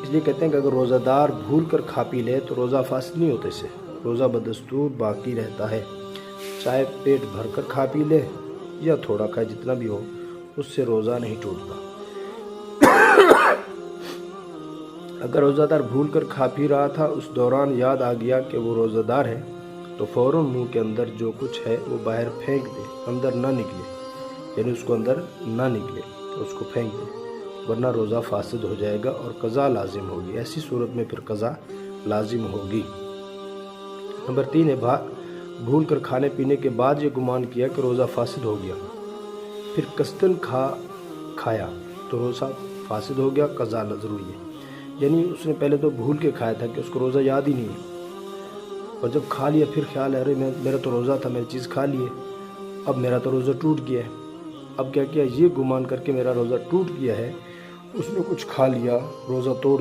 اس لیے کہتے ہیں کہ اگر روزہ دار بھول کر کھا پی لے تو روزہ فاسد نہیں ہوتا، اسے روزہ بدستور باقی رہتا ہے، چاہے پیٹ بھر کر کھا پی لے یا تھوڑا کھائے، جتنا بھی ہو اس سے روزہ نہیں ٹوٹتا۔ اگر روزہ دار بھول کر کھا پی رہا تھا، اس دوران یاد آ گیا کہ وہ روزہ دار ہے، تو فوراً منہ کے اندر جو کچھ ہے وہ باہر پھینک دے، اندر نہ نکلے، یعنی اس کو اندر نہ نکلے اس کو پھینک دے، ورنہ روزہ فاسد ہو جائے گا اور قضا لازم ہوگی۔ ایسی صورت میں پھر قضا لازم ہوگی۔ نمبر 3 ہے بھول کر کھانے پینے کے بعد یہ گمان کیا کہ روزہ فاسد ہو گیا، پھر قصداً کھایا تو روزہ فاسد ہو گیا، قضا ضروری ہے۔ یعنی اس نے پہلے تو بھول کے کھایا تھا کہ اس کو روزہ یاد ہی نہیں ہے، اور جب کھا لیا پھر خیال ہے ارے میرا تو روزہ تھا، میں چیز کھا لیے، اب میرا تو روزہ ٹوٹ گیا ہے۔ اب کیا کیا، یہ گمان کر کے میرا روزہ ٹوٹ گیا ہے، اس نے کچھ کھا لیا، روزہ توڑ